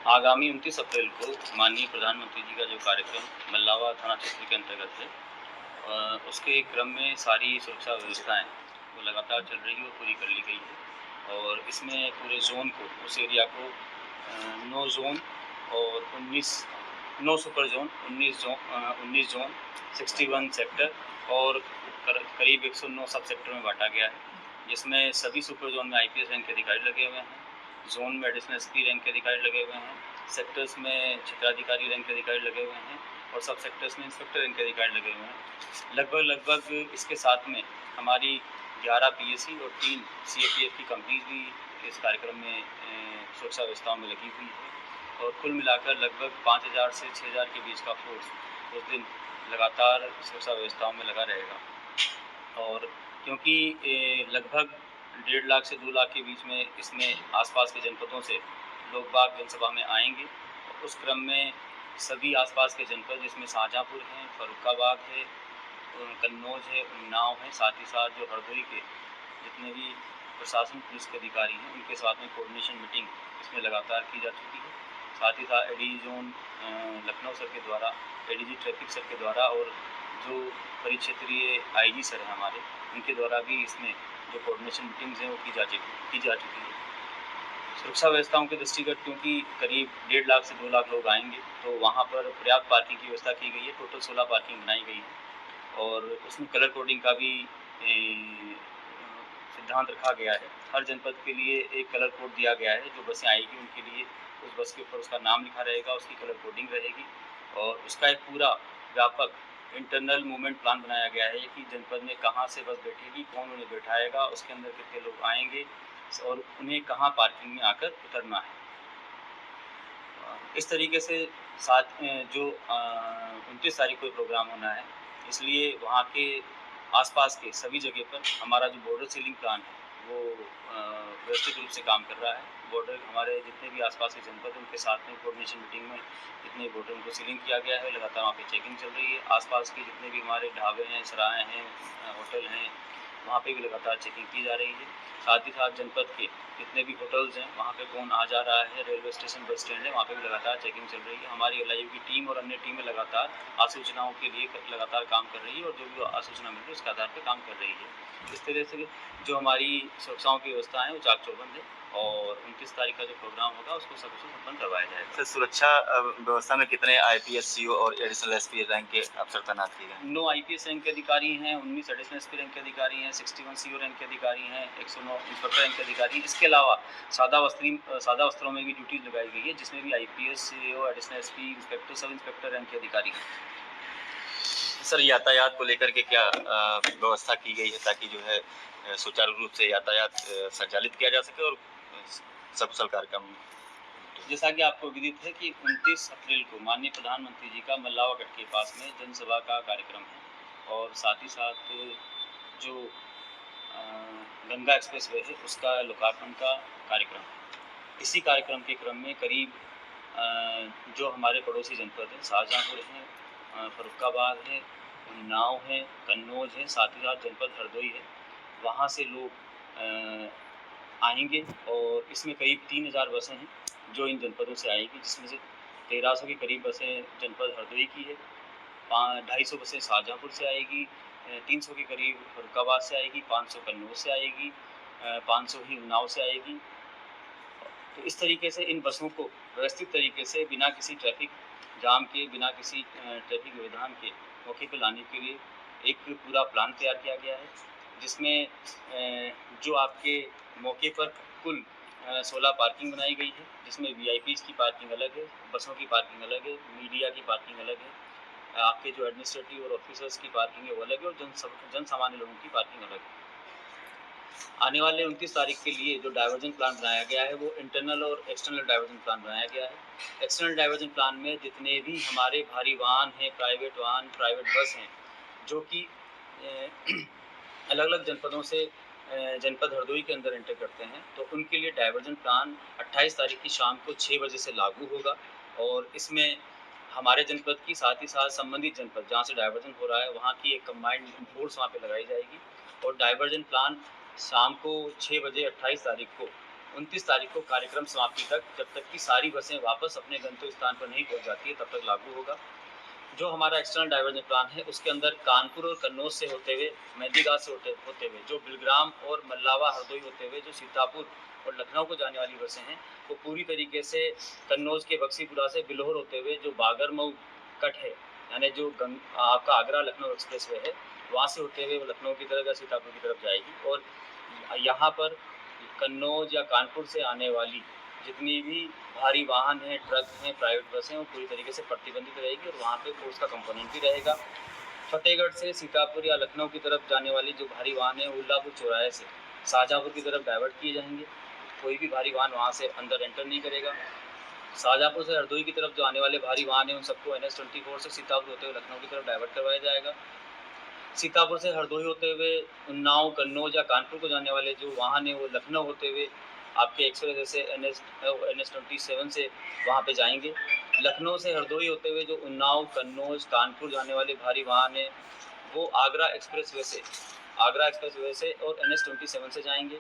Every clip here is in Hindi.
आगामी 29 अप्रैल को माननीय प्रधानमंत्री जी का जो कार्यक्रम मल्लावा थाना क्षेत्र के अंतर्गत है, उसके क्रम में सारी सुरक्षा व्यवस्थाएं वो लगातार चल रही है और पूरी कर ली गई है। और इसमें पूरे ज़ोन को, उस एरिया को 9 ज़ोन और 9 सुपर ज़ोन, 19 ज़ोन, 61 सेक्टर और करीब 109 सब सेक्टर में बांटा गया है, जिसमें सभी सुपर ज़ोन में आईपीएस रैंक के अधिकारी लगे हुए हैं, ज़ोन में एडिशनल एसपी रैंक के अधिकारी लगे हुए हैं, सेक्टर्स में क्षेत्राधिकारी रैंक के अधिकारी लगे हुए हैं और सब सेक्टर्स में इंस्पेक्टर रैंक के अधिकारी लगे हुए हैं। लगभग इसके साथ में हमारी 11 पीएसी और 3 सीएपीएफ की कंपनीज भी इस कार्यक्रम में सुरक्षा व्यवस्थाओं में लगी हुई है और कुल मिलाकर लगभग 5000 से 6000 के बीच का फोर्स उस दिन लगातार सुरक्षा व्यवस्थाओं में लगा रहेगा। और क्योंकि लगभग 1.5 लाख से 2 लाख के बीच में इसमें आसपास के जनपदों से लोग बाग जनसभा में आएंगे, और उस क्रम में सभी आसपास के जनपद जिसमें शाहजहाँपुर हैं, फर्रुखाबाद है, कन्नौज है, उन्नाव है, साथ ही साथ जो हरदोई के जितने भी प्रशासन पुलिस के अधिकारी हैं उनके साथ में कोऑर्डिनेशन मीटिंग इसमें लगातार की जा चुकी है। साथ ही साथ एडीजी जोन लखनऊ सर के द्वारा, एडीजी ट्रैफिक सर के द्वारा और जो परिक्षेत्रीय आईजी सर हैं हमारे, उनके द्वारा भी इसमें जो कोऑर्डिनेशन मीटिंग्स हैं वो की जा चुकी है। सुरक्षा व्यवस्थाओं के दृष्टिगत क्योंकि करीब 1.5 लाख से 2 लाख लोग आएंगे, तो वहाँ पर पर्याप्त पार्किंग की व्यवस्था की गई है। टोटल 16 पार्किंग बनाई गई है और उसमें कलर कोडिंग का भी सिद्धांत रखा गया है। हर जनपद के लिए एक कलर कोड दिया गया है, जो बसें आएगी उनके लिए उस बस के ऊपर उसका नाम लिखा रहेगा, उसकी कलर कोडिंग रहेगी और उसका एक पूरा व्यापक इंटरनल मूवमेंट प्लान बनाया गया है कि जनपद में कहाँ से बस बैठेगी, कौन उन्हें बैठाएगा, उसके अंदर कितने लोग आएंगे और उन्हें कहाँ पार्किंग में आकर उतरना है। इस तरीके से जो 29 तारीख को प्रोग्राम होना है, इसलिए वहाँ के आसपास के सभी जगह पर हमारा जो बॉर्डर सीलिंग प्लान है वो व्यवस्थित रूप से काम कर रहा है। बॉर्डर हमारे जितने भी आसपास के जनपद उनके साथ में कोऑर्डिनेशन मीटिंग में जितने बॉर्डर उनको सीलिंग किया गया है, लगातार वहाँ पे चेकिंग चल रही है। आसपास के जितने भी हमारे ढाबे हैं, सराय हैं, होटल हैं, वहाँ पे भी लगातार चेकिंग की जा रही है। साथ ही साथ जनपद के जितने भी होटल्स हैं वहाँ पे कौन आ जा रहा है, रेलवे स्टेशन, बस स्टैंड है, वहाँ पे भी लगातार चेकिंग चल रही है। हमारी एलआईयू की टीम और अन्य टीमें लगातार आसूचनाओं के लिए लगातार काम कर रही है और जो भी आसूचना मिल रही है उसके आधार पर काम कर रही है। इस तरह से जो हमारी सुरक्षाओं की व्यवस्था है वो चाक चौबंद है और 29 तारीख का जो प्रोग्राम होगा उसको सकुशल संपन्न करवाया जाएगा। सर, सुरक्षा व्यवस्था में कितने आईपीएस, सीओ और एडिशनल एसपी रैंक के अफसर तैनात किए गए? 9 आईपीएस रैंक के अधिकारी हैं, 19 एडिशनल एसपी रैंक के अधिकारी हैं, 61 सीओ रैंक के अधिकारी हैं, 109 इंस्पेक्टर रैंक के अधिकारी हैं। इसके अलावा सादा वस्त्रों में भी ड्यूटीज लगाई गई है, जिसमें भी IPS, CO, additional SP, inspector, sub inspector rank के अधिकारी हैं। सर, यातायात को लेकर के क्या व्यवस्था की गई है ताकि जो है सुचारू रूप से यातायात संचालित किया जा सके और सकुशल कार्यक्रम? जैसा कि आपको विदित है कि 29 अप्रैल को माननीय प्रधानमंत्री जी का मल्लावा गढ़ के पास में जनसभा का कार्यक्रम है और साथ ही साथ जो गंगा एक्सप्रेसवे है उसका लोकार्पण का कार्यक्रम है। इसी कार्यक्रम के क्रम में करीब जो हमारे पड़ोसी जनपद हैं, शाहजहाँपुर हैं, फर्रुखाबाद है, उन्नाव है, कन्नौज है, साथ ही साथ जनपद हरदोई है, वहाँ से लोग आएंगे और इसमें करीब 3000 बसें हैं जो इन जनपदों से आएगी, जिसमें से 1300 के करीब बसें जनपद हरदोई की है, 250 बसें शाहजहाँपुर से आएगी, 300 के करीब फर्रुखाबाद से आएगी, 500 कन्नौज से आएगी, 500 ही उन्नाव से आएगी। तो इस तरीके से इन बसों को व्यवस्थित तरीके से बिना किसी ट्रैफिक जाम के, बिना किसी ट्रैफिक व्यवधान के मौके पर लाने के लिए एक पूरा प्लान तैयार किया गया है, जिसमें जो आपके मौके पर कुल 16 पार्किंग बनाई गई है, जिसमें वीआईपीज़ की पार्किंग अलग है, बसों की पार्किंग अलग है, मीडिया की पार्किंग अलग है, आपके जो एडमिनिस्ट्रेटिव और ऑफिसर्स की पार्किंग है वो अलग है और जन सामान्य लोगों की पार्किंग अलग है। आने वाले 29 तारीख के लिए जो डाइवर्जन प्लान बनाया गया है वो इंटरनल और एक्सटर्नल डाइवर्जन प्लान बनाया गया है। एक्सटर्नल डाइवर्जन प्लान में जितने भी हमारे भारी वाहन हैं, प्राइवेट वाहन, प्राइवेट बस हैं, जो कि अलग अलग जनपदों से जनपद हरदोई के अंदर एंटर करते हैं, तो उनके लिए डाइवर्जन प्लान 28 तारीख की शाम को 6 बजे से लागू होगा और इसमें हमारे जनपद की साथ ही साथ संबंधित जनपद जहाँ से डाइवर्जन हो रहा है वहाँ की एक कंबाइंड फोर्स वहाँ पे लगाई जाएगी और डाइवर्जन प्लान शाम को 6 बजे 28 तारीख को 29 तारीख को कार्यक्रम समाप्ति तक, जब तक कि सारी बसें वापस अपने गंतव्य स्थान पर नहीं पहुंच जाती है, तब तक लागू होगा। जो हमारा एक्सटर्नल डाइवर्जन प्लान है उसके अंदर कानपुर और कन्नौज से होते हुए, मेहंदीघाट से होते हुए, जो बिलग्राम और मल्लावा हरदोई होते हुए जो सीतापुर और लखनऊ को जाने वाली बसें हैं, वो पूरी तरीके से कन्नौज के बक्सीपुरा से बिल्हौर होते हुए जो बागरमऊ कट है, यानी जो आपका आगरा लखनऊ एक्सप्रेस वे है, वहाँ से होते हुए वो लखनऊ की तरफ या सीतापुर की तरफ जाएगी। और यहाँ पर कन्नौज या कानपुर से आने वाली जितनी भी भारी वाहन हैं, ट्रक हैं, प्राइवेट बस हैं, वो पूरी तरीके से प्रतिबंधित रहेगी और वहाँ पे फोर्स का कंपोनेंट भी रहेगा। फतेहगढ़ से सीतापुर या लखनऊ की तरफ जाने वाली जो भारी वाहन है, उल्लापुर चौराहे से शाहजहाँपुर की तरफ डाइवर्ट किए जाएंगे। कोई भी भारी वाहन वहाँ से अंदर एंटर नहीं करेगा। शाहजहाँपुर से हरदोई की तरफ जो आने वाले भारी वाहन हैं, उन सबको NH-24 से सीतापुर होते हुए लखनऊ की तरफ डाइवर्ट करवाया जाएगा। सीतापुर से हरदोई होते हुए उन्नाव, कन्नौज या कानपुर को जाने वाले जो वाहन है, वो लखनऊ होते हुए आपके एक्सप्रेस जैसे NH-27 से वहाँ पे जाएंगे। लखनऊ से हरदोई होते हुए जो उन्नाव, कन्नौज, कानपुर जाने वाले भारी वाहन है, वो आगरा एक्सप्रेस वे से और NH-27 से जाएंगे।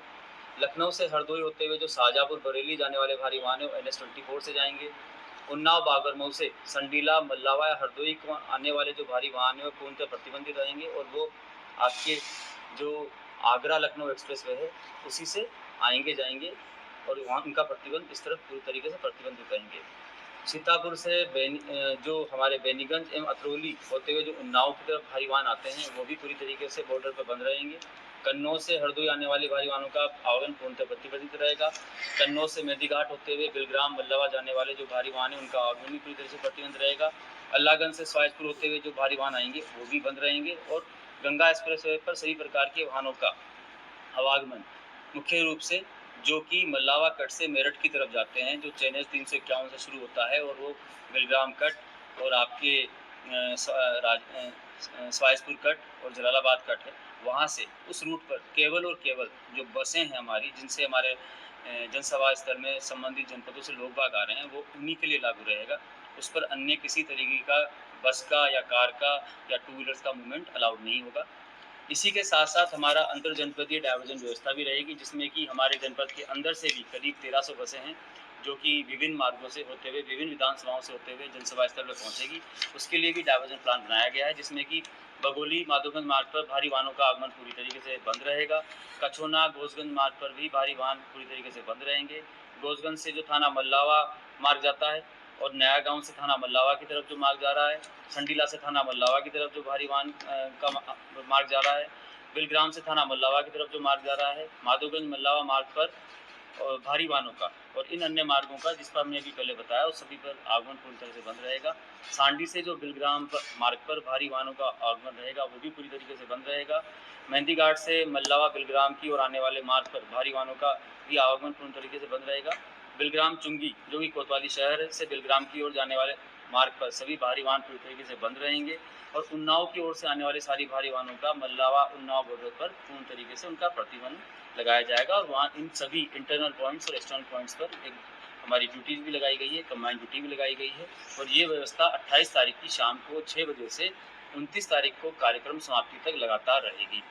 लखनऊ से हरदोई होते हुए जो शाहजहाँपुर बरेली जाने वाले भारी वाहन है, वो NH-24 से जाएंगे। उन्नाव बागरमऊ से संडीला, मल्लावा या हरदोई को आने वाले जो भारी वाहन है, वो पूर्णतः प्रतिबंधित रहेंगे और वो आपके जो आगरा लखनऊ एक्सप्रेस वे है, उसी से आएंगे जाएंगे और वहाँ उनका प्रतिबंध इस तरफ पूरी तरीके से प्रतिबंधित रहेंगे। सीतापुर से जो हमारे बेनीगंज एवं अतरौली होते हुए जो उन्नाव की तरफ भारी वाहन आते हैं, वो भी पूरी तरीके से बॉर्डर पर बंद रहेंगे। कन्नौज से हरदोई आने वाले भारी वाहनों का आवागमन पूर्णतः प्रतिबंधित रहेगा। कन्नौज से मेहंदीघाट होते हुए बिलग्राम, मल्लावा जाने वाले जो भारी वाहन हैं, उनका आवागमन भी पूरी तरह से प्रतिबंध रहेगा। अल्लाहगंज से स्वाइजपुर होते हुए जो भारी वाहन आएंगे, वो भी बंद रहेंगे और गंगा एक्सप्रेस वे पर सभी प्रकार के वाहनों का आवागमन मुख्य रूप से जो कि मल्लावा कट से मेरठ की तरफ जाते हैं, जो चेनेज 351 से शुरू होता है और वो बिलग्राम कट और आपके स्वाइजपुर कट और जलालाबाद कट है, वहाँ से उस रूट पर केवल और केवल जो बसें हैं हमारी, जिनसे हमारे जनसभा स्थल में संबंधित जनपदों से लोग बाग आ रहे हैं, वो उन्हीं के लिए लागू रहेगा। उस पर अन्य किसी तरीके का बस का या कार का या टू व्हीलर्स का मूवमेंट अलाउड नहीं होगा। इसी के साथ साथ हमारा अंतर जनपदीय डाइवर्जन व्यवस्था भी रहेगी, जिसमें कि हमारे जनपद के अंदर से भी करीब 1300 बसें हैं, जो कि विभिन्न मार्गों से होते हुए, विभिन्न विधानसभाओं से होते हुए जनसभा स्थल पर पहुंचेगी। उसके लिए भी डाइवर्जन प्लान बनाया गया है, जिसमें कि बगोली माधोगंज मार्ग पर भारी वाहनों का आगमन पूरी तरीके से बंद रहेगा। कछोना घोषगंज मार्ग पर भी भारी वाहन पूरी तरीके से बंद रहेंगे। घोषगंज से जो थाना मल्लावा मार्ग जाता है और नया गांव से थाना मल्लावा की तरफ जो मार्ग जा रहा है, संडीला से थाना मल्लावा की तरफ जो भारी वाहन का मार्ग जा रहा है, बिलग्राम से थाना मल्लावा की तरफ जो मार्ग जा रहा है, माधोगंज मल्लावा मार्ग पर और भारी वाहनों का और इन अन्य मार्गों का, जिस पर हमने अभी पहले बताया, उस सभी पर आगमन पूरी तरह से बंद रहेगा। सांडी से जो बिलग्राम मार्ग पर भारी वाहनों का आगमन रहेगा, वो भी पूरी तरीके से बंद रहेगा। मेहंदी घाट से मल्लावा बिलग्राम की ओर आने वाले मार्ग पर भारी वाहनों का भी आगमन पूर्ण तरीके से बंद रहेगा। बिलग्राम चुंगी जो कि कोतवाली शहर से बिलग्राम की ओर जाने वाले मार्ग पर सभी भारी वाहन पूरी तरीके से बंद रहेंगे और उन्नाव की ओर से आने वाले सारी भारी वाहनों का मल्लावा उन्नाव बॉर्डर पर पूर्ण तरीके से उनका प्रतिबंध लगाया जाएगा और वहाँ इन सभी इंटरनल पॉइंट्स और एक्सटर्नल पॉइंट्स पर एक हमारी ड्यूटीज भी लगाई गई है, कंबाइंड ड्यूटी भी लगाई गई है और ये व्यवस्था 28 तारीख की शाम को 6 बजे से 29 तारीख को कार्यक्रम समाप्ति तक लगातार रहेगी।